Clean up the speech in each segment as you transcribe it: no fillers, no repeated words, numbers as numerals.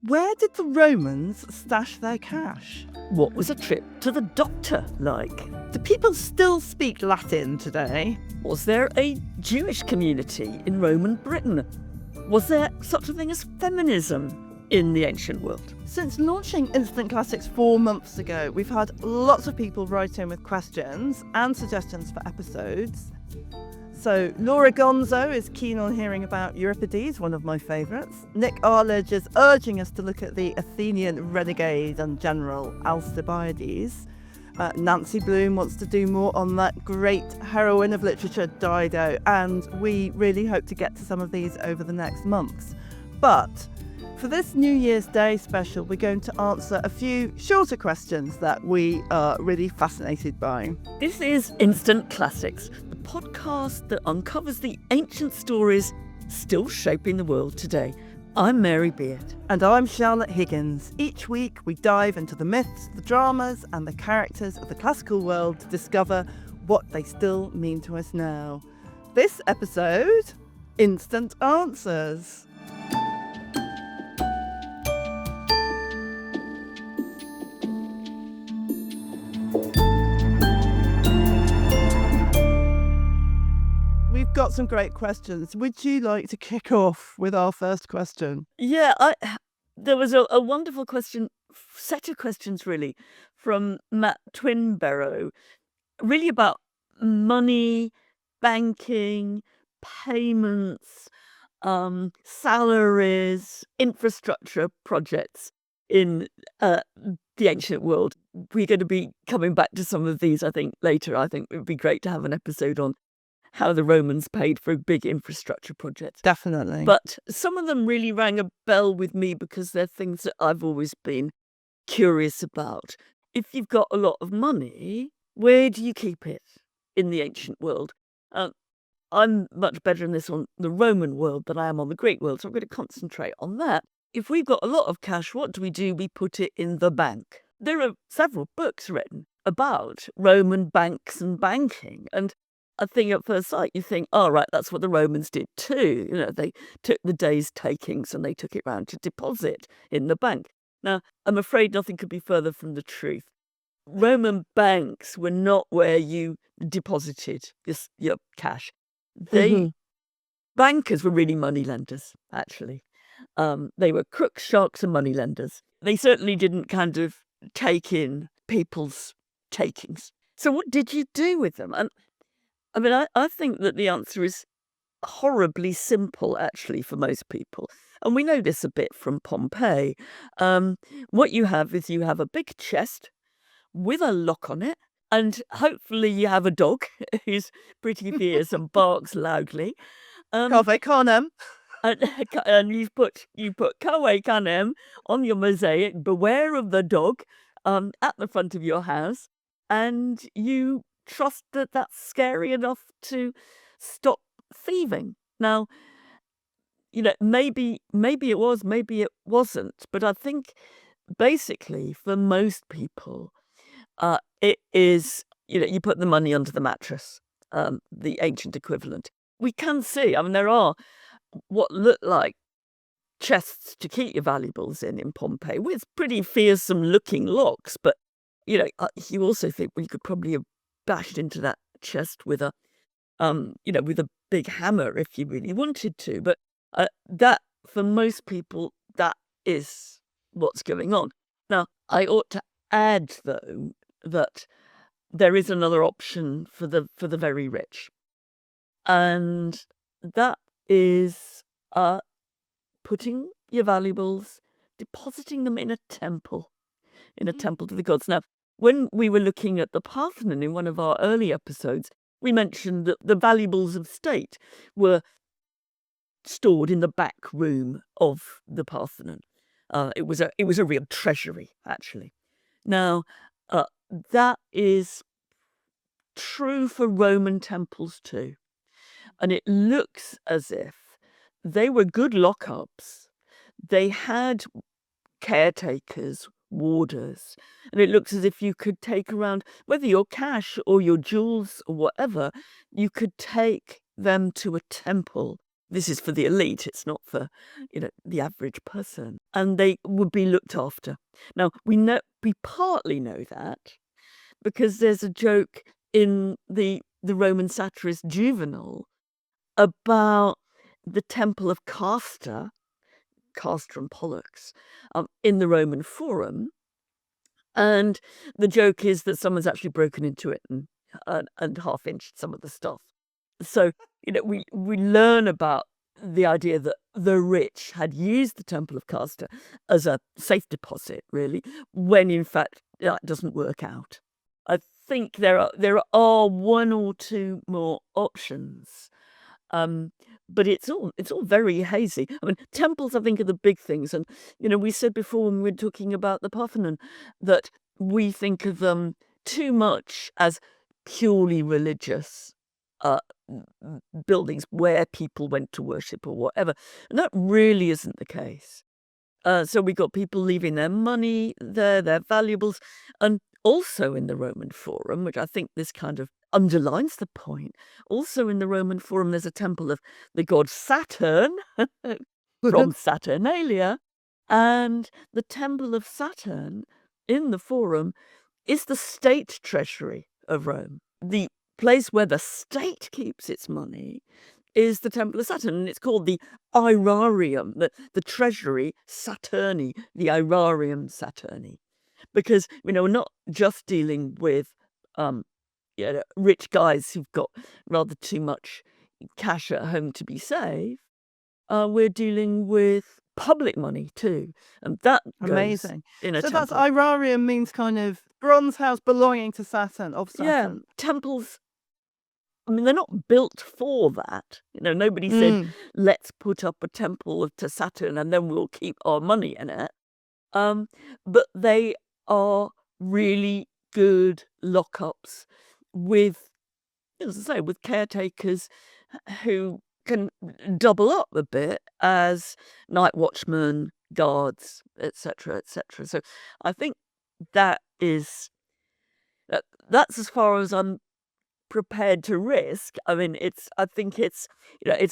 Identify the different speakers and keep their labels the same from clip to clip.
Speaker 1: Where did the Romans stash their cash?
Speaker 2: What was a trip to the doctor like?
Speaker 1: Do people still speak Latin today?
Speaker 2: Was there a Jewish community in Roman Britain? Was there such a thing as feminism in the ancient world?
Speaker 1: Since launching Instant Classics 4 months ago, we've had lots of people write in with questions and suggestions for episodes. So Laura Gonzo is keen on hearing about Euripides, one of my favourites. Nick Arledge is urging us to look at the Athenian renegade and general Alcibiades. Nancy Bloom wants to do more on that great heroine of literature, Dido, and we really hope to get to some of these over the next months. But for this New Year's Day special, we're going to answer a few shorter questions that we are really fascinated by.
Speaker 2: This is Instant Classics, the podcast that uncovers the ancient stories still shaping the world today. I'm Mary Beard.
Speaker 1: And I'm Charlotte Higgins. Each week we dive into the myths, the dramas and the characters of the classical world to discover what they still mean to us now. This episode, Instant Answers. We've got some great questions. Would you like to kick off with our first question?
Speaker 2: Yeah, there was a wonderful set of questions really, from Matt Twinbarrow, really about money, banking, payments, salaries, infrastructure projects in the ancient world. We're going to be coming back to some of these, I think, later. I think it would be great to have an episode on how the Romans paid for big infrastructure projects.
Speaker 1: Definitely.
Speaker 2: But some of them really rang a bell with me because they're things that I've always been curious about. If you've got a lot of money, where do you keep it in the ancient world? I'm much better in this on the Roman world than I am on the Greek world, so I'm going to concentrate on that. If we've got a lot of cash, what do? We put it in the bank. There are several books written about Roman banks and banking, and I think at first sight you think, oh, right, that's what the Romans did too. You know, they took the day's takings and they took it round to deposit in the bank. Now, I'm afraid nothing could be further from the truth. Roman banks were not where you deposited your cash. Bankers were really moneylenders, actually. They were crooks, sharks and moneylenders. They certainly didn't kind of take in people's takings. So what did you do with them? And I mean, I think that the answer is horribly simple, actually, for most people. And we know this a bit from Pompeii. What you have is you have a big chest with a lock on it, and hopefully you have a dog who's pretty fierce and barks loudly.
Speaker 1: Cave canem.
Speaker 2: And you put Cave canem on your mosaic, beware of the dog, at the front of your house, and you trust that that's scary enough to stop thieving. Now, you know, maybe it was, maybe it wasn't, but I think basically for most people, it is, you know, you put the money under the mattress, the ancient equivalent. We can see, I mean, there are what look like chests to keep your valuables in Pompeii with pretty fearsome looking locks, but you know, you also think, well, you could probably have bashed into that chest with a with a big hammer if you really wanted to. But that, for most people, that is what's going on. Now, I ought to add, though, that there is another option for the very rich, and that is putting your valuables, depositing them in a temple to the gods. Now, when we were looking at the Parthenon in one of our early episodes, we mentioned that the valuables of state were stored in the back room of the Parthenon. It was a real treasury, actually. Now, that is true for Roman temples too. And it looks as if they were good lockups. They had caretakers, warders, and it looks as if you could take around, whether your cash or your jewels or whatever, you could take them to a temple this is for the elite. It's not for, the average person. And they would be looked after. Now, we partly know that because there's a joke in the Roman satirist Juvenal about the temple of Castor and Pollux, in the Roman Forum. And the joke is that someone's actually broken into it and half-inched some of the stuff. So, we learn about the idea that the rich had used the Temple of Castor as a safe deposit, really, when in fact that doesn't work out. I think there are one or two more options. But it's all very hazy. I mean, temples, I think, are the big things. And, we said before when we were talking about the Parthenon that we think of them too much as purely religious buildings where people went to worship or whatever. And that really isn't the case. So we got people leaving their money there, their valuables, and also in the Roman Forum, which I think this kind of underlines the point. Also in the Roman Forum, there's a temple of the god Saturn from Saturnalia, and the temple of Saturn in the Forum is the state treasury of Rome. The place where the state keeps its money is the Temple of Saturn, and it's called the Aerarium, the treasury Saturni, the Aerarium Saturni, because we're not just dealing with rich guys who've got rather too much cash at home to be saved. We're dealing with public money too, and that goes
Speaker 1: Amazing.
Speaker 2: in a
Speaker 1: So
Speaker 2: temple.
Speaker 1: that's Aerarium means kind of bronze house belonging to Saturn, of Saturn.
Speaker 2: Yeah, temples. I mean, they're not built for that. Nobody said, let's put up a temple to Saturn and then we'll keep our money in it. But they are really good lockups with, as I say, with caretakers who can double up a bit as night watchmen, guards, etc., etc. So I think that's as far as I'm prepared to risk. I mean, I think it's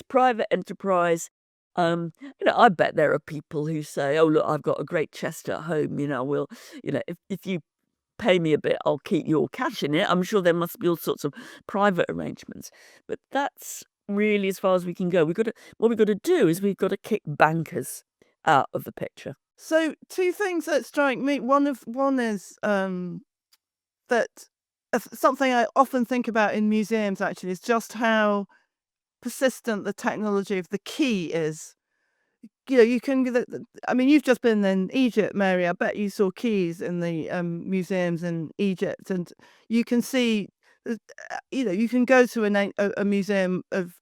Speaker 2: private enterprise. I bet there are people who say, oh, look, I've got a great chest at home, if you pay me a bit, I'll keep your cash in it. I'm sure there must be all sorts of private arrangements, but that's really as far as we can go. What we've got to do is we've got to kick bankers out of the picture.
Speaker 1: So two things that strike me. One is that something I often think about in museums actually is just how persistent the technology of the key is. You can. I mean, you've just been in Egypt, Mary. I bet you saw keys in the museums in Egypt, and you can see. You can go to a museum of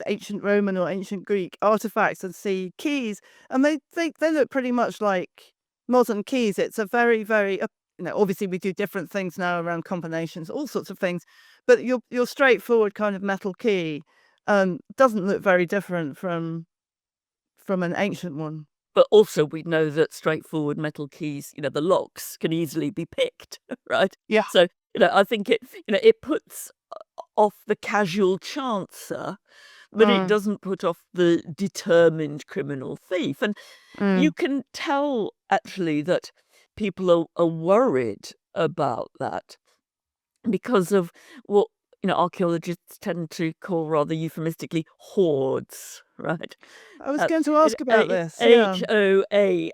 Speaker 1: ancient Roman or ancient Greek artifacts and see keys, and they look pretty much like modern keys. It's a very, very obviously we do different things now around combinations, all sorts of things, but your straightforward kind of metal key doesn't look very different from an ancient one.
Speaker 2: But also we know that straightforward metal keys, the locks can easily be picked, right?
Speaker 1: Yeah.
Speaker 2: So, I think it puts off the casual chancer, but it doesn't put off the determined criminal thief. And you can tell actually that people are worried about that because of what archaeologists tend to call rather euphemistically hoards, right?
Speaker 1: I was going to ask about this.
Speaker 2: HOARDS. A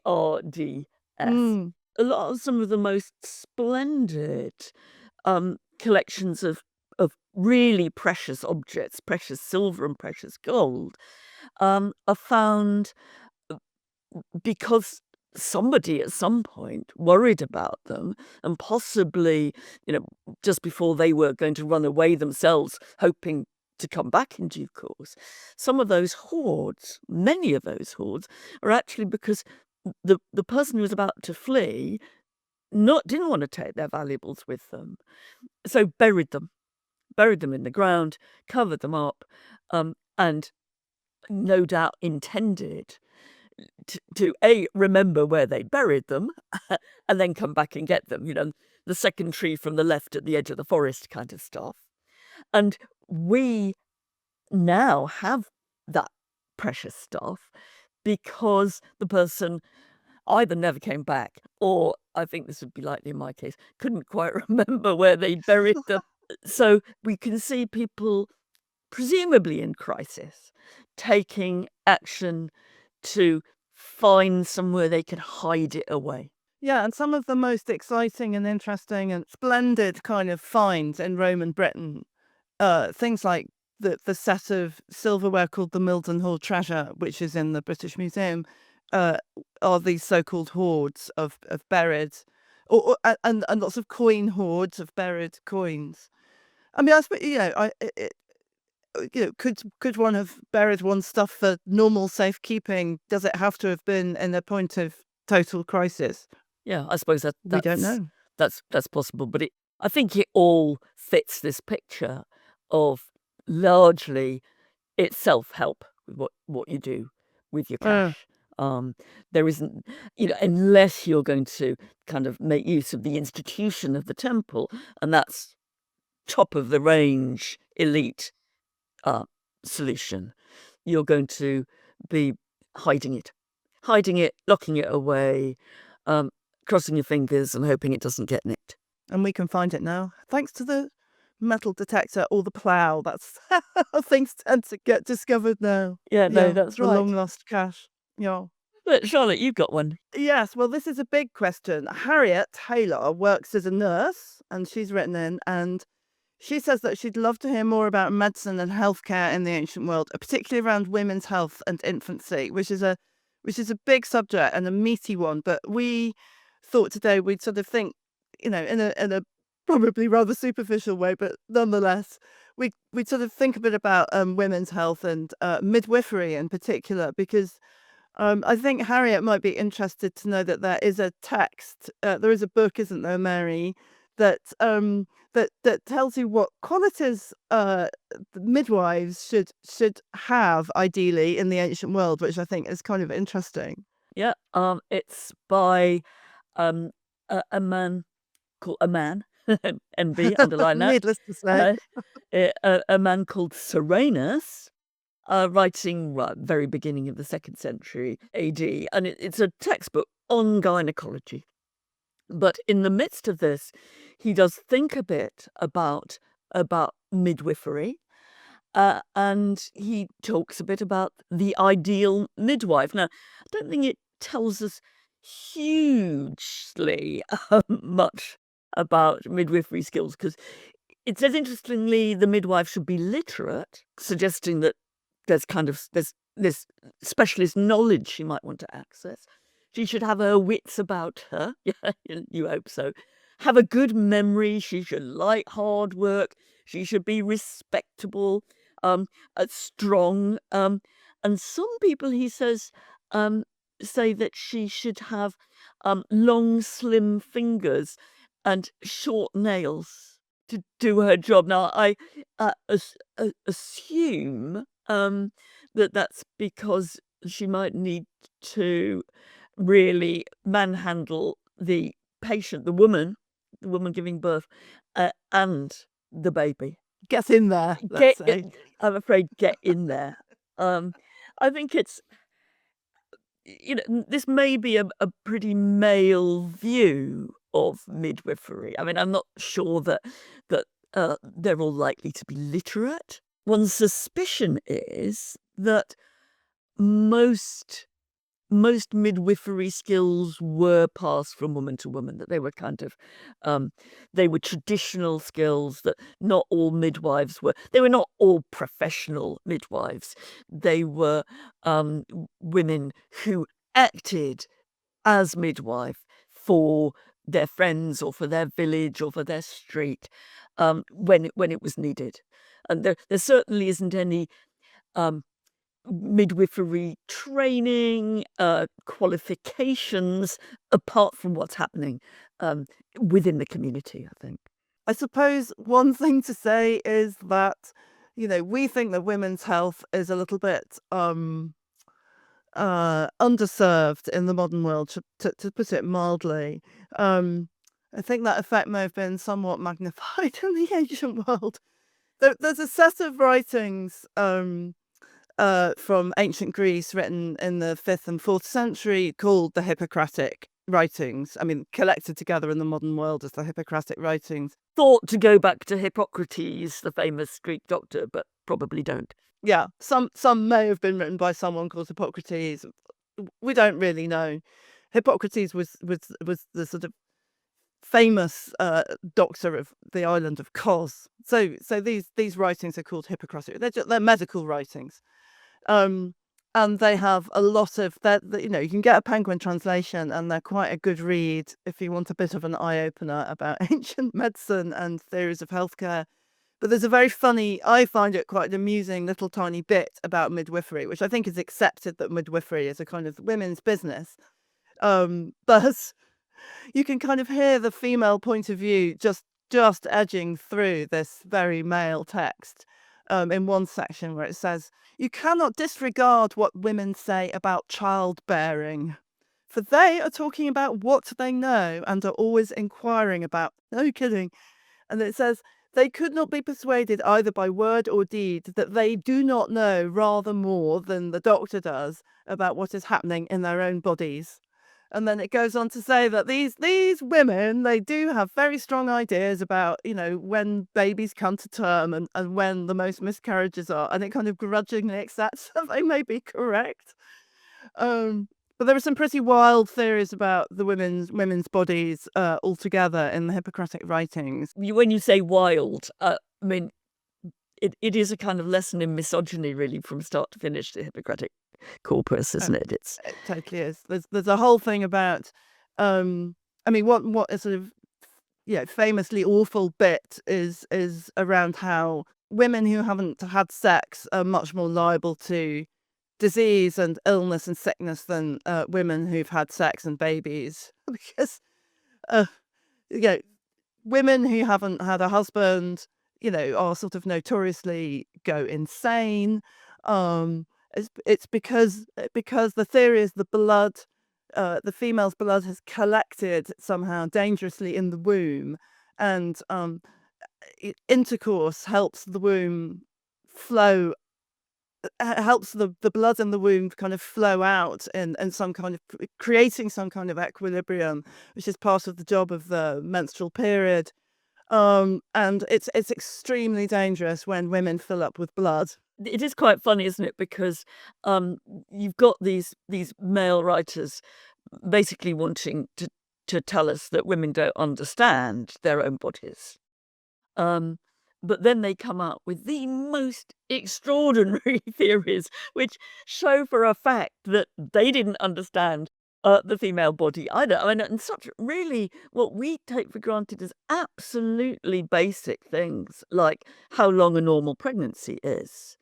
Speaker 2: lot of some of the most splendid collections of really precious objects, precious silver and precious gold, are found because somebody at some point worried about them, and possibly, just before they were going to run away themselves, hoping to come back in due course. Some of those hoards, many of those hoards, are actually because the person who was about to flee didn't want to take their valuables with them, so buried them in the ground, covered them up, and no doubt intended to remember where they buried them and then come back and get them, the second tree from the left at the edge of the forest kind of stuff. And we now have that precious stuff because the person either never came back or, I think this would be likely in my case, couldn't quite remember where they buried them. So we can see people, presumably in crisis, taking action to find somewhere they can hide it away.
Speaker 1: Yeah, and some of the most exciting and interesting and splendid kind of finds in Roman Britain, things like the set of silverware called the Mildenhall Treasure, which is in the British Museum, are these so-called hoards of buried, and lots of coin hoards of buried coins. I mean, I suppose, could one have buried one's stuff for normal safekeeping? Does it have to have been in a point of total crisis?
Speaker 2: Yeah, I suppose
Speaker 1: We don't know.
Speaker 2: that's possible, but I think it all fits this picture of largely it's self-help with what you do with your
Speaker 1: Uh,
Speaker 2: cash. There isn't, unless you're going to kind of make use of the institution of the temple, and that's top of the range elite solution, you're going to be hiding it, locking it away, crossing your fingers and hoping it doesn't get nicked.
Speaker 1: and we can find it now thanks to the metal detector or the plough. That's how things tend to get discovered now.
Speaker 2: Yeah, no,
Speaker 1: Yeah,
Speaker 2: that's
Speaker 1: the
Speaker 2: right.
Speaker 1: long lost cash. Yeah.
Speaker 2: But Charlotte, you've got one.
Speaker 1: Yes, well, this is a big question. Harriet Taylor works as a nurse, and she's written in, and she says that she'd love to hear more about medicine and healthcare in the ancient world, particularly around women's health and infancy, which is a big subject and a meaty one. But we thought today we'd sort of think, in a probably rather superficial way, but nonetheless, we'd sort of think a bit about women's health and midwifery in particular, because I think Harriet might be interested to know that there is a text, there is a book, isn't there, Mary, that that tells you what qualities the midwives should have ideally in the ancient world, which I think is kind of interesting.
Speaker 2: Yeah, it's by a man called MB, underline that,
Speaker 1: Needless to say.
Speaker 2: uh, a man called Serenus, writing very beginning of the 2nd century AD, and it's a textbook on gynecology. But in the midst of this, he does think a bit about midwifery, and he talks a bit about the ideal midwife. Now, I don't think it tells us hugely much about midwifery skills because it says, interestingly, the midwife should be literate, suggesting that there's this specialist knowledge she might want to access. She should have her wits about her. Yeah, you hope so. Have a good memory. She should like hard work. She should be respectable, strong. And some people, he says, say that she should have long, slim fingers and short nails to do her job. Now, I assume that that's because she might need to really manhandle the patient, the woman giving birth, and the baby.
Speaker 1: Get in there, let's say.
Speaker 2: I'm afraid, get in there. I think it's, this may be a pretty male view of midwifery. I mean, I'm not sure that they're all likely to be literate. One's suspicion is that most midwifery skills were passed from woman to woman, that they were they were traditional skills, that not all midwives they were not all professional midwives. They were women who acted as midwife for their friends or for their village or for their street when it was needed. And there certainly isn't any midwifery training, qualifications, apart from what's happening within the community, I think.
Speaker 1: I suppose one thing to say is that, we think that women's health is a little bit underserved in the modern world, to put it mildly. I think that effect may have been somewhat magnified in the ancient world. There's a set of writings from ancient Greece, written in the 5th and 4th century, called the Hippocratic writings. I mean, collected together in the modern world as the Hippocratic writings.
Speaker 2: Thought to go back to Hippocrates, the famous Greek doctor, but probably don't.
Speaker 1: Yeah, some may have been written by someone called Hippocrates. We don't really know. Hippocrates was the sort of famous doctor of the island of Kos. So these writings are called Hippocratic. They're medical writings, and they have a lot of that. You know, you can get a Penguin translation, and they're quite a good read if you want a bit of an eye opener about ancient medicine and theories of healthcare. But there's a very funny, I find it quite an amusing little tiny bit about midwifery, which I think is accepted that midwifery is a kind of women's business. But you can kind of hear the female point of view just edging through this very male text in one section where it says, "You cannot disregard what women say about childbearing, for they are talking about what they know and are always inquiring about." No kidding. And it says, "They could not be persuaded either by word or deed that they do not know rather more than the doctor does about what is happening in their own bodies." And then it goes on to say that these women, they do have very strong ideas about, you know, when babies come to term and when the most miscarriages are. And it kind of grudgingly accepts that they may be correct. But there are some pretty wild theories about the women's bodies altogether in the Hippocratic writings.
Speaker 2: When you say wild, I mean, it is a kind of lesson in misogyny, really, from start to finish, the Hippocratic corpus, isn't it?
Speaker 1: It totally is. There's a whole thing about, I mean, what a sort of famously awful bit is around how women who haven't had sex are much more liable to disease and illness and sickness than women who've had sex and babies. Because uh, you know, women who haven't had a husband, you know, are sort of notoriously go insane. It's because the theory is the blood, the female's blood has collected somehow dangerously in the womb, and intercourse helps the womb flow, helps the blood in the womb kind of flow out in some kind of creating some kind of equilibrium, which is part of the job of the menstrual period. And it's extremely dangerous when women fill up with blood.
Speaker 2: It is quite funny, isn't it? Because you've got these male writers basically wanting to tell us that women don't understand their own bodies. But then they come up with the most extraordinary theories, which show for a fact that they didn't understand the female body either. I mean, and such really what we take for granted as absolutely basic things, like how long a normal pregnancy is,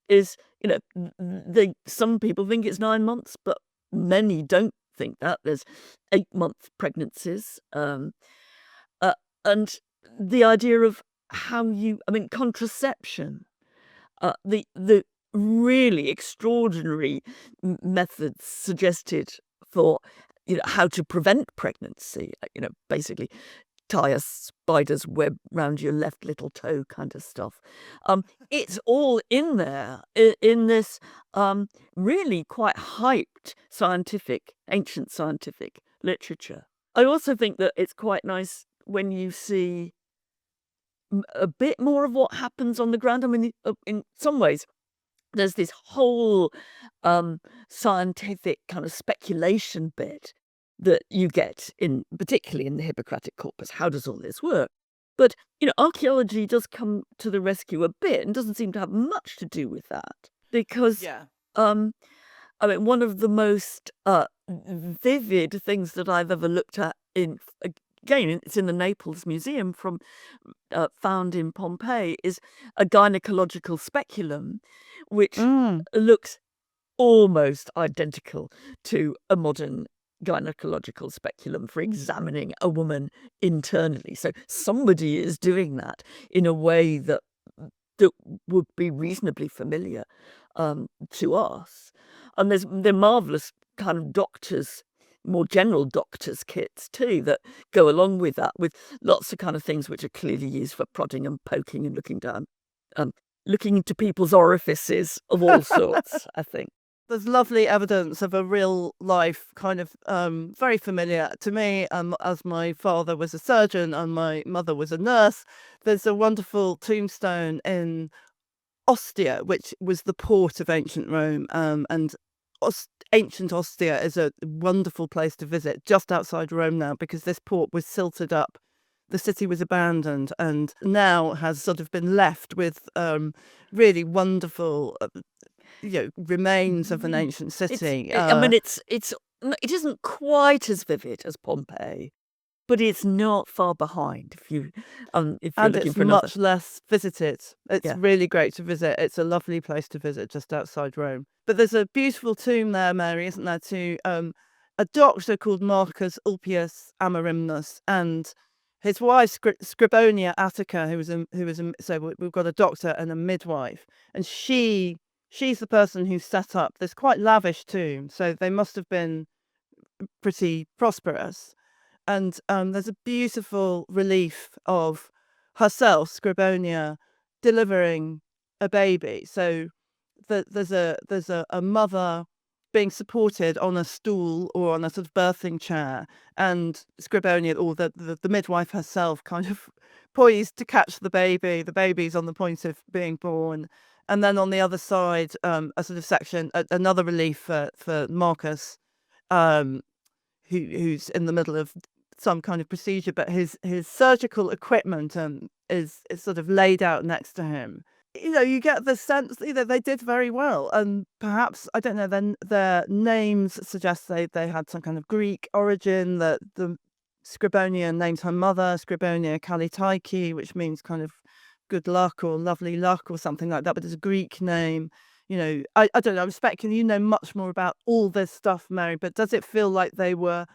Speaker 2: you know, some people think it's 9 months, but many don't think that. There's 8-month pregnancies, and the idea of I mean, contraception, the really extraordinary methods suggested for, you know, how to prevent pregnancy. You know, basically tie a spider's web round your left little toe kind of stuff. It's all in there in this really quite hyped ancient scientific literature. I also think that it's quite nice when you see a bit more of what happens on the ground. I mean, in some ways, there's this whole scientific kind of speculation bit that you get particularly in the Hippocratic corpus. How does all this work? But, you know, archaeology does come to the rescue a bit and doesn't seem to have much to do with that. Because, I mean, one of the most vivid things that I've ever looked at again, it's in the Naples Museum found in Pompeii, is a gynecological speculum, which looks almost identical to a modern gynecological speculum for examining a woman internally. So somebody is doing that in a way that would be reasonably familiar to us. And they're marvelous kind of more general doctors' kits too that go along with that, with lots of kind of things which are clearly used for prodding and poking and looking down looking into people's orifices of all sorts, I think.
Speaker 1: There's lovely evidence of a real life kind of very familiar to me, as my father was a surgeon and my mother was a nurse. There's a wonderful tombstone in Ostia, which was the port of ancient Rome, and ancient Ostia is a wonderful place to visit just outside Rome now, because this port was silted up. The city was abandoned and now has sort of been left with really wonderful remains of an ancient city.
Speaker 2: It isn't quite as vivid as Pompeii, but it's not far behind if you're
Speaker 1: and
Speaker 2: looking
Speaker 1: it's
Speaker 2: for another.
Speaker 1: much less visited. It's
Speaker 2: Yeah.
Speaker 1: really great to visit. It's a lovely place to visit just outside Rome. But there's a beautiful tomb there, Mary, isn't there, to a doctor called Marcus Ulpius Amarimnus and his wife Scribonia Attica, so we've got a doctor and a midwife, and she's the person who set up this quite lavish tomb. So they must have been pretty prosperous. And there's a beautiful relief of herself, Scribonia, delivering a baby. So there's a mother being supported on a stool or on a sort of birthing chair, and Scribonia, or the midwife herself, kind of poised to catch the baby. The baby's on the point of being born. And then on the other side, a sort of section, another relief for Marcus, um, who's in the middle of some kind of procedure, but his surgical equipment is sort of laid out next to him. You get the sense that they did very well, and perhaps, I don't know, then their names suggest they had some kind of Greek origin. That the Scribonia named her mother Scribonia Kalitaiki, which means kind of good luck or lovely luck or something like that, but it's a Greek name. I don't know, I'm speculating. You know much more about all this stuff, Mary, but does it feel like they were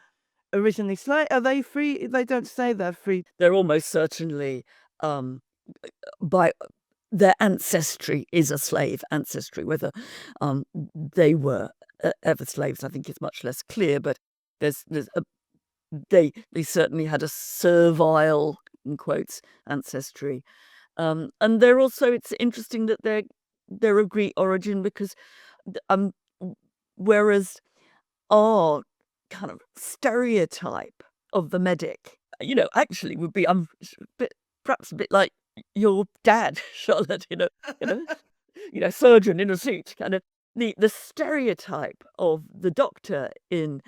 Speaker 1: originally slave? Are they free? They don't say they're free.
Speaker 2: They're almost certainly by their ancestry is a slave ancestry. Whether they were ever slaves, I think, is much less clear. But they certainly had a servile, in quotes, ancestry. And they're also, it's interesting that they're of Greek origin, because whereas our kind of stereotype of the medic, actually would be perhaps a bit like your dad, Charlotte, surgeon in a suit, kind of the stereotype of the doctor in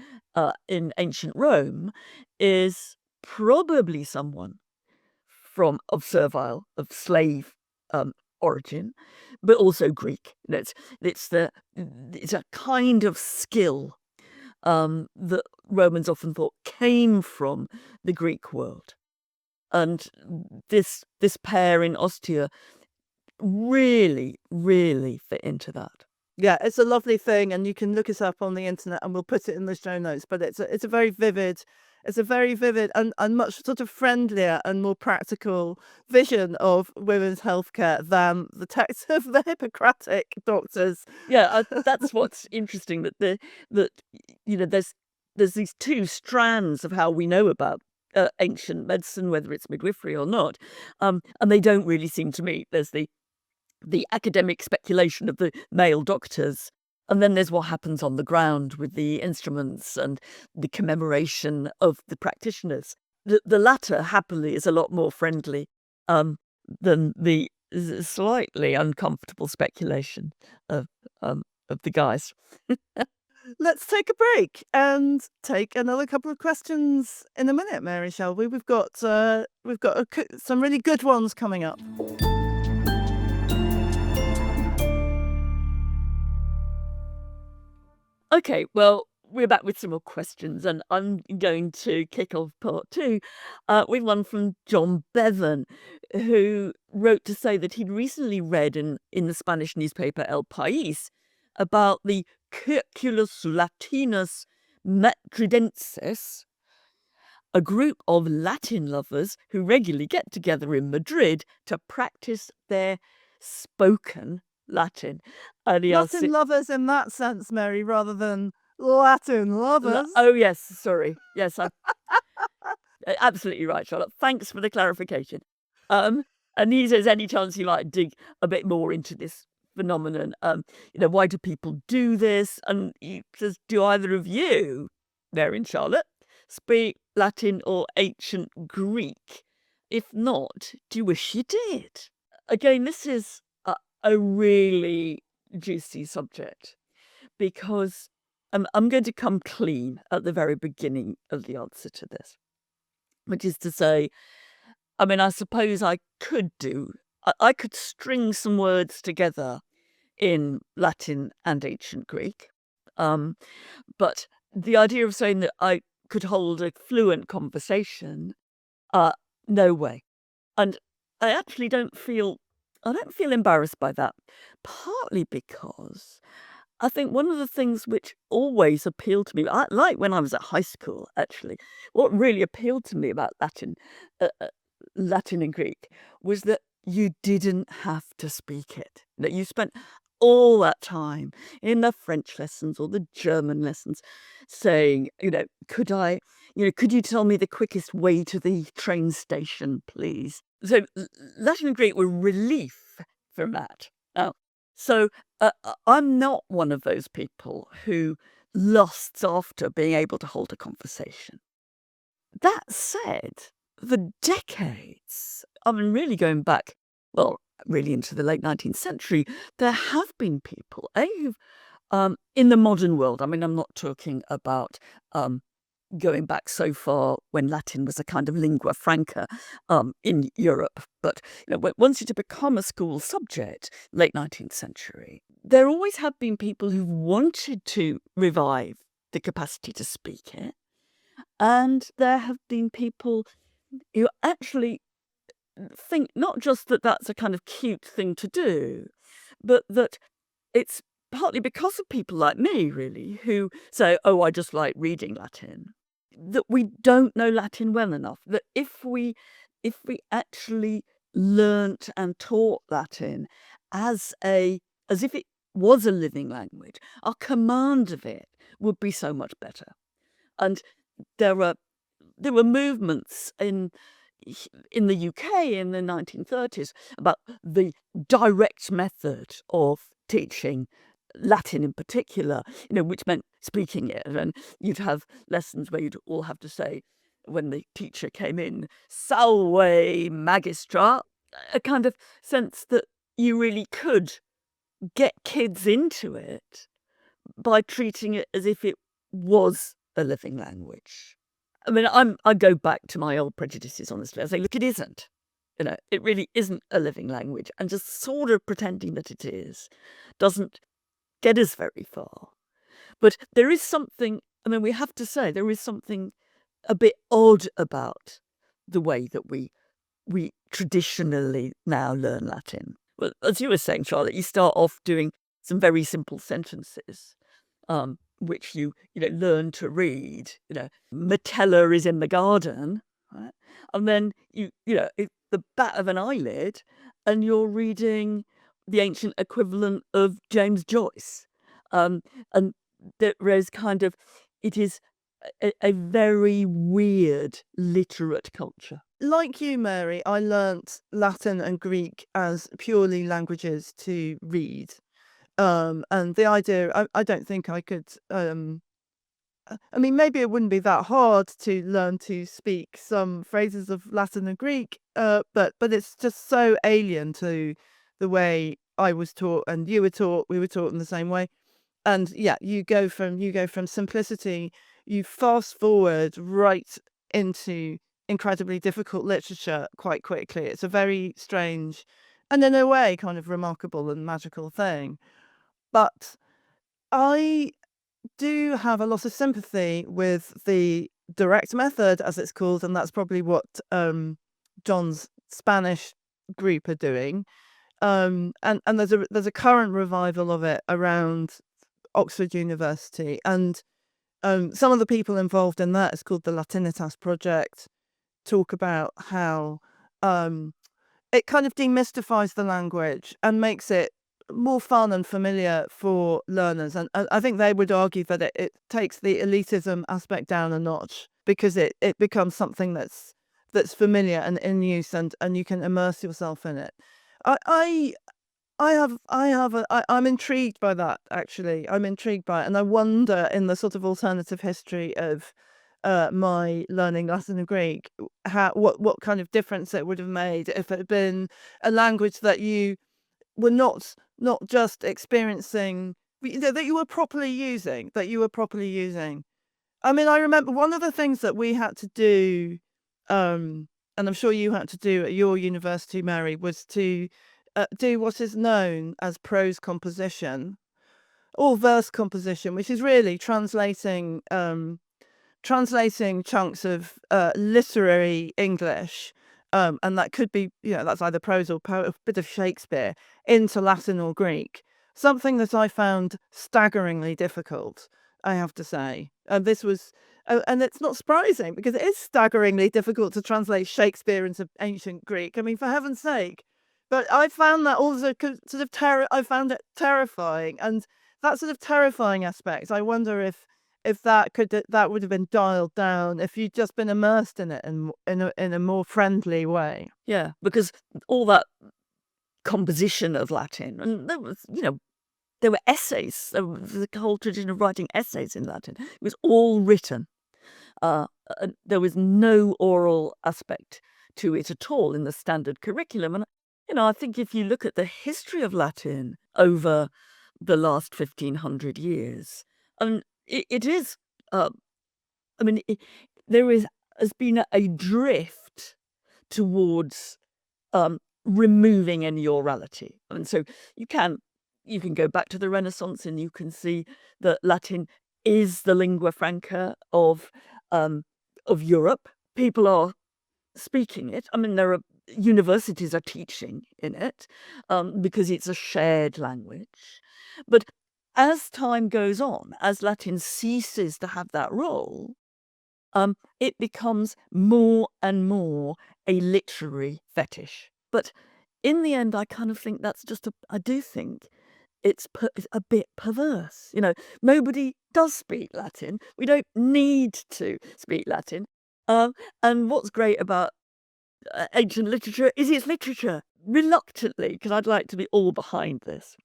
Speaker 2: ancient Rome is probably someone of slave origin, but also Greek. It's a kind of skill that Romans often thought came from the Greek world, and this pair in Ostia really, really fit into that.
Speaker 1: Yeah, it's a lovely thing, and you can look it up on the internet, and we'll put it in the show notes. But it's a very vivid, and much sort of friendlier and more practical vision of women's healthcare than the text of the Hippocratic doctors.
Speaker 2: Yeah, that's what's interesting, that there's these two strands of how we know about ancient medicine, whether it's midwifery or not, and they don't really seem to meet. There's the academic speculation of the male doctors, and then there's what happens on the ground with the instruments and the commemoration of the practitioners. The latter, happily, is a lot more friendly than the slightly uncomfortable speculation of the guys.
Speaker 1: Let's take a break and take another couple of questions in a minute, Mary, shall we? We've got some really good ones coming up.
Speaker 2: Okay, well, we're back with some more questions, and I'm going to kick off part two with one from John Bevan, who wrote to say that he'd recently read in the Spanish newspaper El País about the Circulus Latinus Matridensis, a group of Latin lovers who regularly get together in Madrid to practice their spoken Latin. And
Speaker 1: Latin lovers in that sense, Mary, rather than Latin lovers.
Speaker 2: Oh, yes, sorry. Yes, I'm absolutely right, Charlotte. Thanks for the clarification. And he says, any chance you like dig a bit more into this phenomenon? Why do people do this? And he says, do either of you, there in Charlotte, speak Latin or ancient Greek? If not, do you wish you did? Again, this is a really juicy subject because I'm going to come clean at the very beginning of the answer to this, which is to say, I suppose I could I could string some words together in Latin and ancient Greek. But the idea of saying that I could hold a fluent conversation, no way. And I actually I don't feel embarrassed by that, partly because I think one of the things which always appealed to me, like when I was at high school, actually, what really appealed to me about Latin and Greek was that you didn't have to speak it. That you spent all that time in the French lessons or the German lessons saying, could you tell me the quickest way to the train station, please? So Latin and Greek were relief from that. Now, so I'm not one of those people who lusts after being able to hold a conversation. That said, for decades, really going back, well, really into the late 19th century, there have been people, who've, in the modern world, I'm not talking about going back so far when Latin was a kind of lingua franca in Europe, but once it had become a school subject, late 19th century, there always have been people who wanted to revive the capacity to speak it. And there have been people who actually think not just that that's a kind of cute thing to do, but that it's partly because of people like me, really, who say, oh, I just like reading Latin, that we don't know Latin well enough, that if we actually learnt and taught Latin as if it was a living language, our command of it would be so much better. And there were movements in the UK in the 1930s about the direct method of teaching Latin in particular, which meant speaking it. And you'd have lessons where you'd all have to say, when the teacher came in, salve magistra, a kind of sense that you really could get kids into it by treating it as if it was a living language. I go back to my old prejudices, honestly. I say, look, it isn't. It really isn't a living language. And just sort of pretending that it is doesn't get us very far. But there is something, we have to say, there is something a bit odd about the way that we traditionally now learn Latin. Well, as you were saying, Charlotte, you start off doing some very simple sentences, which you learn to read. Metella is in the garden, right? And then the bat of an eyelid, and you're reading the ancient equivalent of James Joyce, and there is kind of, it is a very weird literate culture.
Speaker 1: Like you, Mary, I learnt Latin and Greek as purely languages to read. And the idea, I don't think I could, maybe it wouldn't be that hard to learn to speak some phrases of Latin and Greek, but it's just so alien to the way I was taught and you were taught. We were taught in the same way. And yeah, you go from simplicity, you fast forward right into incredibly difficult literature quite quickly. It's a very strange and in a way kind of remarkable and magical thing. But I do have a lot of sympathy with the direct method, as it's called, and that's probably what John's Spanish group are doing. And there's a current revival of it around Oxford University, and some of the people involved in that, it's called the Latinitas Project, talk about how it kind of demystifies the language and makes it more fun and familiar for learners. And I think they would argue that it takes the elitism aspect down a notch, because it becomes something that's that's familiar and in use, and you can immerse yourself in it. I I'm intrigued by that, actually. I'm intrigued by it, and I wonder, in the sort of alternative history of my learning Latin and Greek, what kind of difference it would have made if it had been a language that you were not just experiencing, that you were properly using, I mean, I remember one of the things that we had to do, and I'm sure you had to do at your university, Mary, was to do what is known as prose composition or verse composition, which is really translating chunks of literary English, and that could be, that's either prose or a bit of Shakespeare, into Latin or Greek. Something that I found staggeringly difficult, I have to say. And this was, and it's not surprising, because it is staggeringly difficult to translate Shakespeare into ancient Greek. I mean, for heaven's sake. But I found that also sort of I found it terrifying, and that sort of terrifying aspect, I wonder if that would have been dialed down if you'd just been immersed in it in a more friendly way.
Speaker 2: Yeah, because all that composition of Latin, and there were essays. There was the whole tradition of writing essays in Latin. It was all written. There was no oral aspect to it at all in the standard curriculum. And I think if you look at the history of Latin over the last 1,500 years, it is. I mean, has been a drift towards removing any orality, and so you can go back to the Renaissance, and you can see that Latin is the lingua franca of Europe. People are speaking it. I mean, universities are teaching in it because it's a shared language. But as time goes on, as Latin ceases to have that role, it becomes more and more a literary fetish. But in the end, I kind of think that's I do think it's a bit perverse. Nobody does speak Latin. We don't need to speak Latin. And what's great about ancient literature is it's literature, reluctantly, because I'd like to be all behind this.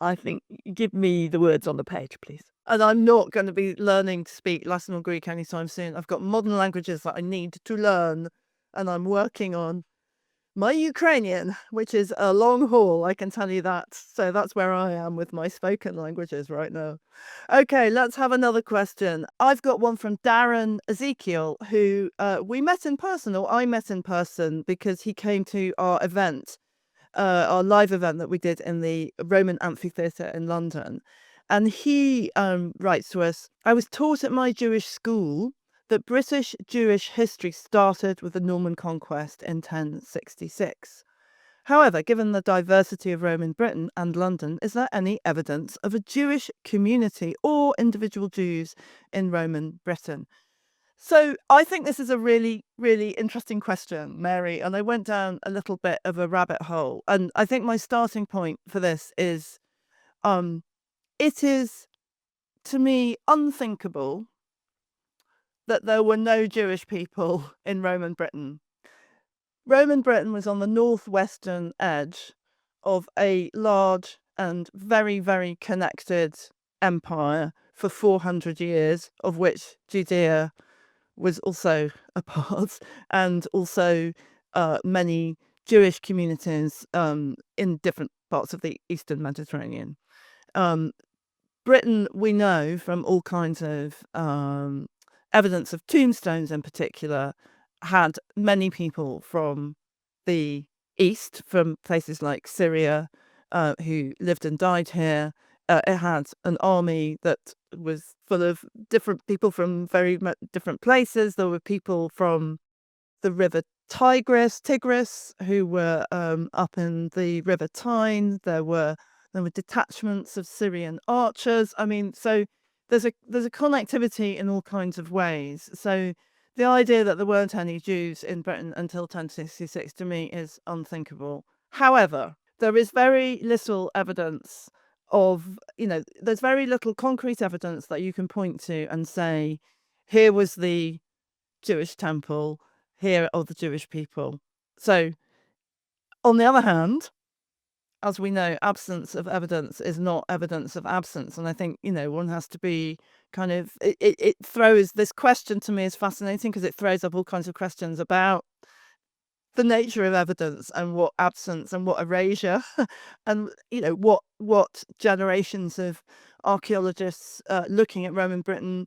Speaker 2: I think, give me the words on the page, please.
Speaker 1: And I'm not going to be learning to speak Latin or Greek anytime soon. I've got modern languages that I need to learn, and I'm working on my Ukrainian, which is a long haul, I can tell you that. So that's where I am with my spoken languages right now. Okay, let's have another question. I've got one from Darren Ezekiel, who we met in person, or I met in person, because he came to our event, our live event that we did in the Roman Amphitheatre in London. And he writes to us, I was taught at my Jewish school that British Jewish history started with the Norman conquest in 1066. However, given the diversity of Roman Britain and London, is there any evidence of a Jewish community or individual Jews in Roman Britain? So I think this is a really, really interesting question, Mary, and I went down a little bit of a rabbit hole. And I think my starting point for this is, it is, to me, unthinkable that there were no Jewish people in Roman Britain. Roman Britain was on the northwestern edge of a large and very, very connected empire for 400 years, of which Judea was also a part, and also many Jewish communities in different parts of the Eastern Mediterranean. Britain, we know from all kinds of evidence of tombstones in particular, had many people from the east, from places like Syria, who lived and died here. It had an army that was full of different people from very different places. There were people from the river Tigris, who were up in the river Tyne. There were detachments of Syrian archers. I mean, so there's a connectivity in all kinds of ways. So the idea that there weren't any Jews in Britain until 1066 to me is unthinkable. However, there is very little evidence of, there's very little concrete evidence that you can point to and say, here was the Jewish temple, here are the Jewish people. So, on the other hand, as we know, absence of evidence is not evidence of absence. And I think, one has to be kind of, it throws this question to me is fascinating because it throws up all kinds of questions about the nature of evidence and what absence and what erasure and, what generations of archaeologists looking at Roman Britain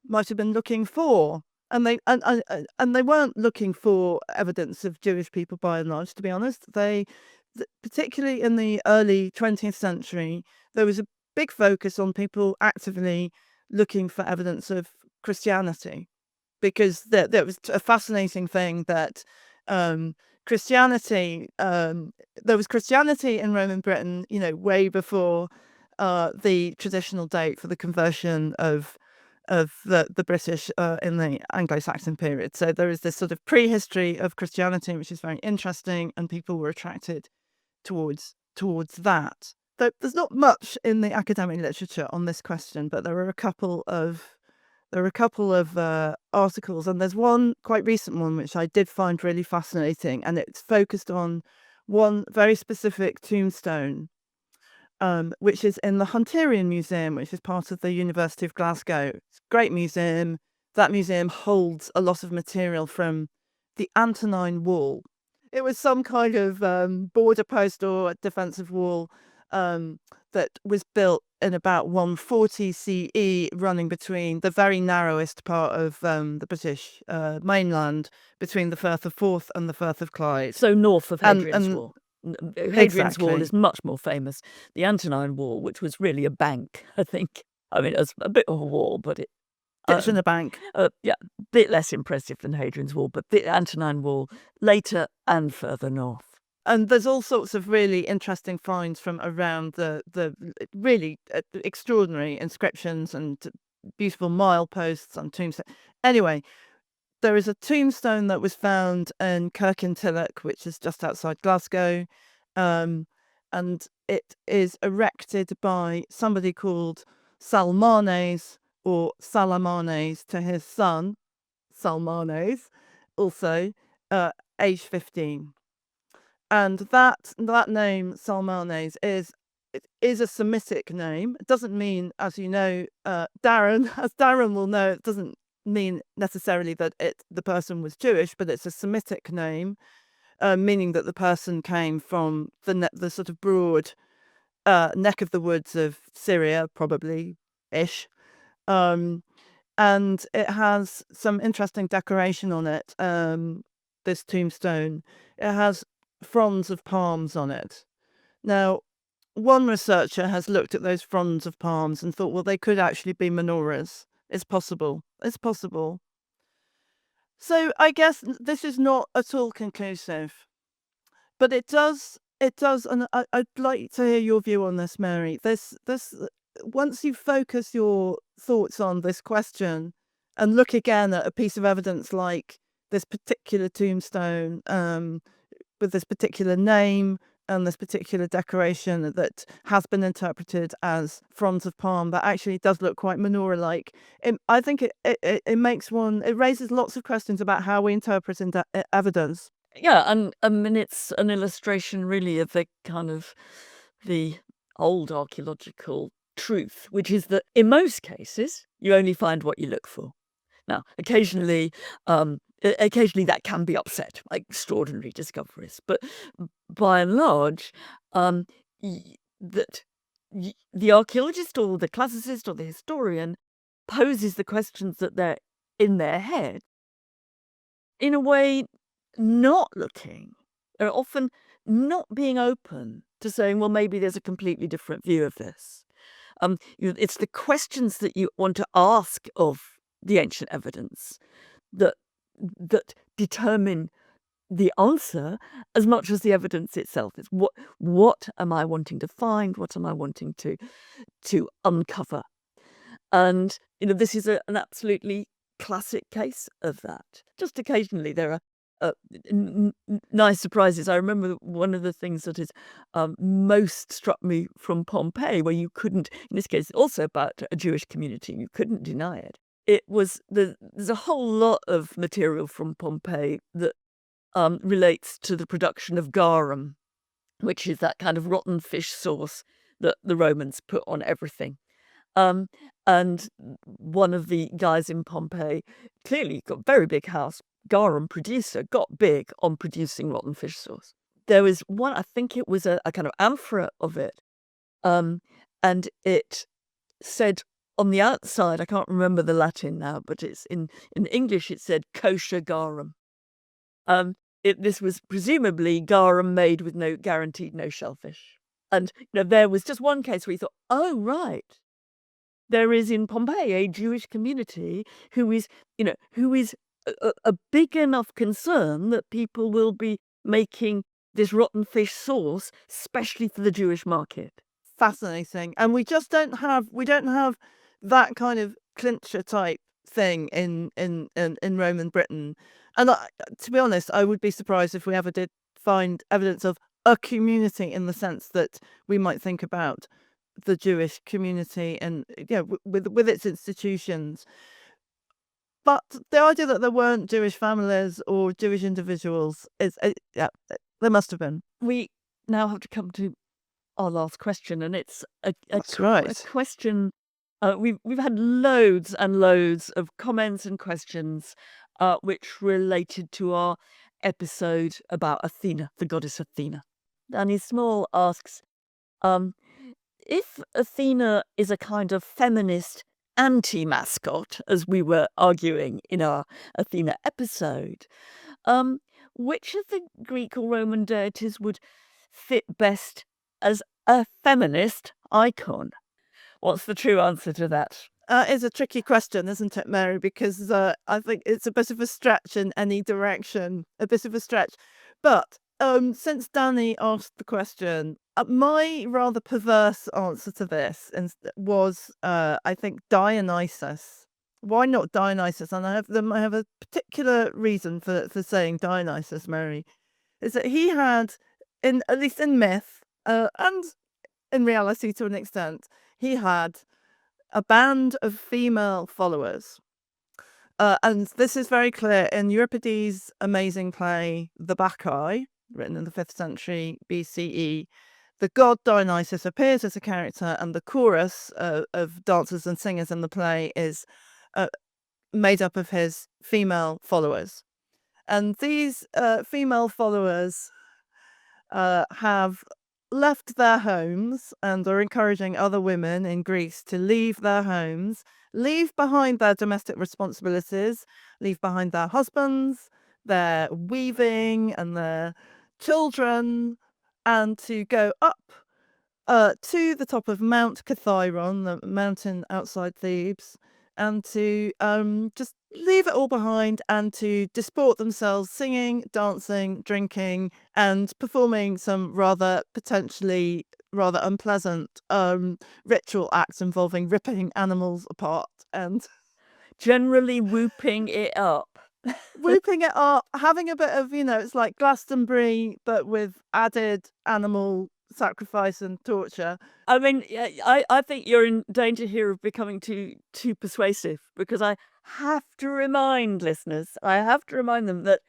Speaker 1: might have been looking for. And they weren't looking for evidence of Jewish people by and large, to be honest. Particularly in the early 20th century, there was a big focus on people actively looking for evidence of Christianity, because there was a fascinating thing that Christianity, there was Christianity in Roman Britain, way before the traditional date for the conversion of the British in the Anglo-Saxon period. So there is this sort of prehistory of Christianity, which is very interesting, and people were attracted towards that. There's not much in the academic literature on this question, but there are a couple of articles, and there's one quite recent one which I did find really fascinating, and it's focused on one very specific tombstone, which is in the Hunterian Museum, which is part of the University of Glasgow. It's a great museum. That museum holds a lot of material from the Antonine Wall. It was some kind of border post or defensive wall that was built in about 140 CE, running between the very narrowest part of the British mainland, between the Firth of Forth and the Firth of Clyde.
Speaker 2: So north of Hadrian's Wall. Hadrian's Wall
Speaker 1: Exactly.
Speaker 2: is much more famous. The Antonine Wall, which was really a bank, I think. I mean, it was a bit of a wall, but it
Speaker 1: Ditch in a bank.
Speaker 2: yeah, a bit less impressive than Hadrian's Wall, but the Antonine Wall later and further north.
Speaker 1: And there's all sorts of really interesting finds from around the really extraordinary inscriptions and beautiful mileposts and tombstones. Anyway, there is a tombstone that was found in Kirkintilloch, which is just outside Glasgow, and it is erected by somebody called Salmanes, or Salamanes, to his son, Salmanes, also age 15. And that name, Salmanes, is a Semitic name. It doesn't mean, as you know, Darren will know, it doesn't mean necessarily that the person was Jewish, but it's a Semitic name, meaning that the person came from the sort of broad neck of the woods of Syria, probably ish. And it has some interesting decoration on it. This tombstone, it has fronds of palms on it. Now, one researcher has looked at those fronds of palms and thought, well, they could actually be menorahs. It's possible. So I guess this is not at all conclusive, but it does, and I'd like to hear your view on this, Mary. This once you focus your thoughts on this question and look again at a piece of evidence like this particular tombstone, with this particular name and this particular decoration that has been interpreted as fronds of palm, that actually does look quite menorah-like. I think it raises lots of questions about how we interpret evidence.
Speaker 2: Yeah, and I mean, it's an illustration really of the kind of the old archaeological truth, which is that in most cases, you only find what you look for. Now, occasionally that can be upset, like extraordinary discoveries, but by and large, the archaeologist or the classicist or the historian poses the questions that they're in their head in a way not looking, or often not being open to saying, well, maybe there's a completely different view of this. It's the questions that you want to ask of the ancient evidence that determine the answer as much as the evidence itself. It's what am I wanting to find? What am I wanting to uncover? And this is an absolutely classic case of that. Just occasionally there are nice surprises. I remember one of the things that is most struck me from Pompeii, where you couldn't, in this case also about a Jewish community, you couldn't deny it, there's a whole lot of material from Pompeii that relates to the production of garum, which is that kind of rotten fish sauce that the Romans put on everything. And one of the guys in Pompeii, clearly got a very big house, garum producer, got big on producing rotten fish sauce. There was one, I think it was a kind of amphora of it, and it said on the outside, I can't remember the Latin now, but it's in English it said kosher garum. This was presumably garum made with guaranteed no shellfish. And there was just one case where you thought, oh right, there is in Pompeii a Jewish community who is a big enough concern that people will be making this rotten fish sauce specially for the Jewish market.
Speaker 1: Fascinating. And we don't have that kind of clincher type thing in Roman Britain. And to be honest, I would be surprised if we ever did find evidence of a community in the sense that we might think about the Jewish community and with its institutions. But the idea that there weren't Jewish families or Jewish individuals there must have been.
Speaker 2: We now have to come to our last question, and it's a question. We've had loads and loads of comments and questions which related to our episode about Athena, the goddess Athena. Danny Small asks, if Athena is a kind of feminist anti-mascot, as we were arguing in our Athena episode, which of the Greek or Roman deities would fit best as a feminist icon? What's the true answer to that?
Speaker 1: It's a tricky question, isn't it, Mary? Because I think it's a bit of a stretch in any direction, a bit of a stretch. But since Danny asked the question, my rather perverse answer to this was, I think, Dionysus. Why not Dionysus? And I have a particular reason for saying Dionysus, Mary, is that he had, at least in myth, and in reality to an extent, he had a band of female followers. And this is very clear in Euripides' amazing play, The Bacchae, written in the 5th century BCE. The god Dionysus appears as a character, and the chorus of dancers and singers in the play is made up of his female followers. And these female followers have left their homes and are encouraging other women in Greece to leave their homes, leave behind their domestic responsibilities, leave behind their husbands, their weaving and their children, and to go up to the top of Mount Kithyron, the mountain outside Thebes, and to just leave it all behind and to disport themselves singing, dancing, drinking, and performing some potentially rather unpleasant ritual acts involving ripping animals apart and
Speaker 2: generally whooping it up.
Speaker 1: Whooping it up, having a bit of, it's like Glastonbury, but with added animal sacrifice and torture.
Speaker 2: I mean, I think you're in danger here of becoming too persuasive, because I have to remind listeners, that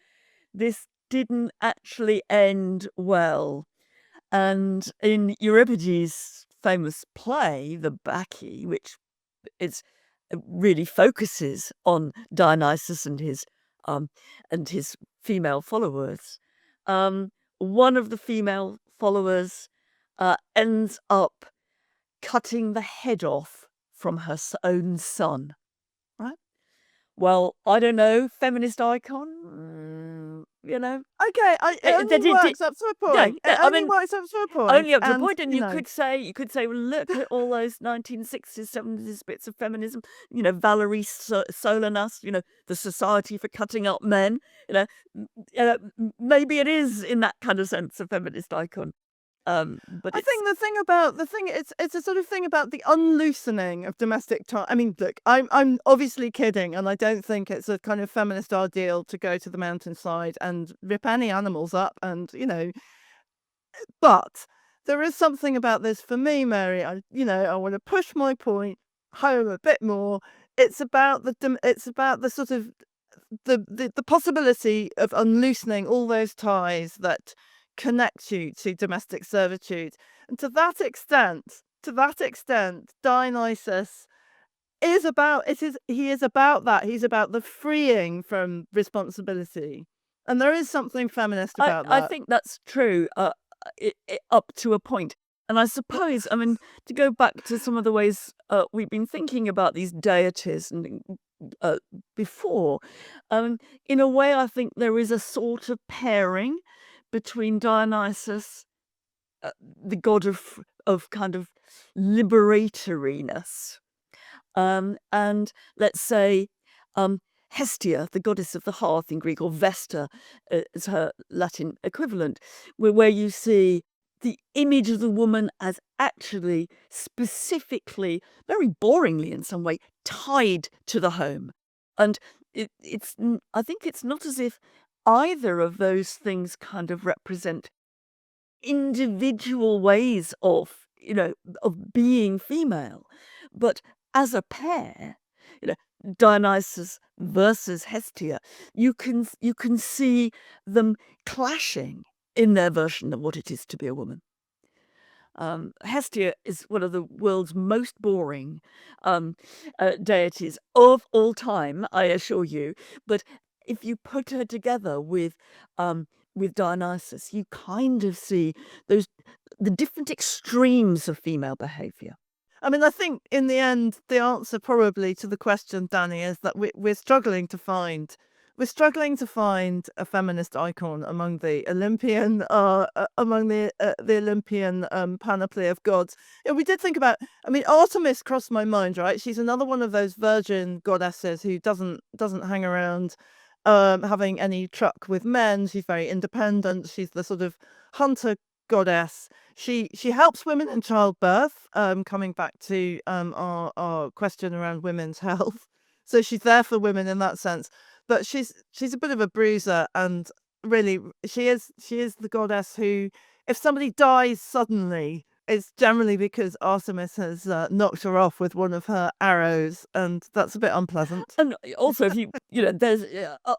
Speaker 2: this didn't actually end well. And in Euripides' famous play, The Bacchae, which really focuses on Dionysus and his female followers, one of the female followers ends up cutting the head off from her own son. Right? Well, I don't know, feminist icon,
Speaker 1: Okay, it only works up to a point. It only works up to a point.
Speaker 2: Only up to a point, and you could say, well, look at all those 1960s, 70s bits of feminism. Valerie Solanas, the Society for Cutting Up Men. Maybe it is in that kind of sense a feminist icon. But
Speaker 1: I think it's a sort of thing about the unloosening of domestic time. I mean, look, I'm obviously kidding, and I don't think it's a kind of feminist ideal to go to the mountainside and rip any animals up, and but there is something about this for me, Mary. I want to push my point home a bit more. it's about the sort of the possibility of unloosening all those ties that connect you to domestic servitude. And to that extent, Dionysus is about he is about that. He's about the freeing from responsibility. And there is something feminist about
Speaker 2: I
Speaker 1: that.
Speaker 2: think that's true, up to a point. And I suppose, I mean, to go back to some of the ways we've been thinking about these deities and before, in a way, I think there is a sort of pairing between Dionysus, the god of kind of liberatoriness, and let's say Hestia, the goddess of the hearth in Greek, or Vesta is her Latin equivalent, where you see the image of the woman as actually specifically, very boringly in some way, tied to the home. And I think it's not as if either of those things kind of represent individual ways of, of being female, but as a pair, Dionysus versus Hestia, you can see them clashing in their version of what it is to be a woman. Hestia is one of the world's most boring deities of all time, I assure you. But if you put her together with Dionysus, you kind of see the different extremes of female behaviour.
Speaker 1: I mean, I think in the end, the answer probably to the question, Danny, is that we're struggling to find a feminist icon among the Olympian panoply of gods. We did think about. I mean, Artemis crossed my mind. Right, she's another one of those virgin goddesses who doesn't hang around having any truck with men. She's very independent. She's the sort of hunter goddess. She helps women in childbirth, coming back to our question around women's health. So she's there for women in that sense. But she's a bit of a bruiser, and really she is the goddess who, if somebody dies suddenly, it's generally because Artemis has knocked her off with one of her arrows, and that's a bit unpleasant.
Speaker 2: And also, if there's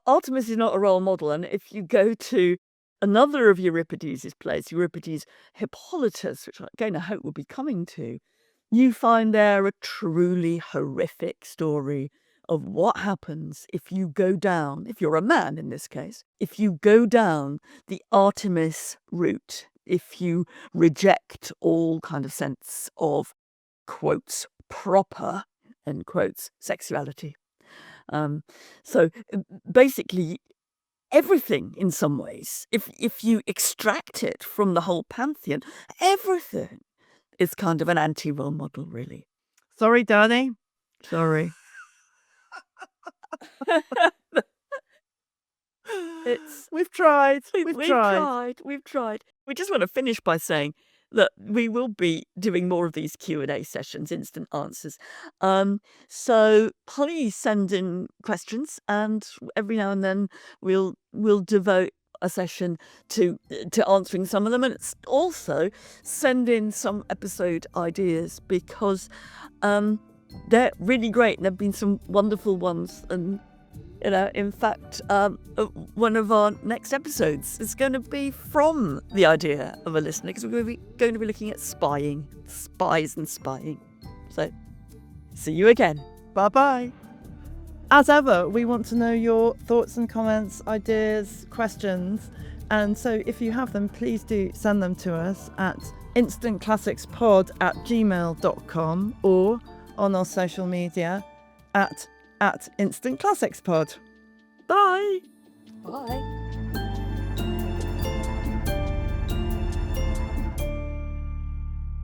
Speaker 2: Artemis is not a role model, and if you go to another of Euripides' plays, Euripides' Hippolytus, which again I hope we'll be coming to, you find there a truly horrific story of what happens if you go down, if you're a man in this case, if you go down the Artemis route, if you reject all kind of sense of, quotes, proper, end quotes, sexuality. So basically, everything in some ways, if you extract it from the whole pantheon, everything is kind of an anti-role model, really.
Speaker 1: Sorry, Danny.
Speaker 2: Sorry.
Speaker 1: We've tried.
Speaker 2: We've tried. We just want to finish by saying that we will be doing more of these Q&A sessions, instant answers. So please send in questions, and every now and then we'll devote a session to answering some of them, and it's also send in some episode ideas, because they're really great, and there've been some wonderful ones. And in fact, one of our next episodes is going to be from the idea of a listener, because we're going to be looking at spies and spying. So see you again.
Speaker 1: Bye-bye. As ever, we want to know your thoughts and comments, ideas, questions. And so if you have them, please do send them to us at instantclassicspod@gmail.com or on our social media at instantclassicspod. Bye.
Speaker 2: Bye.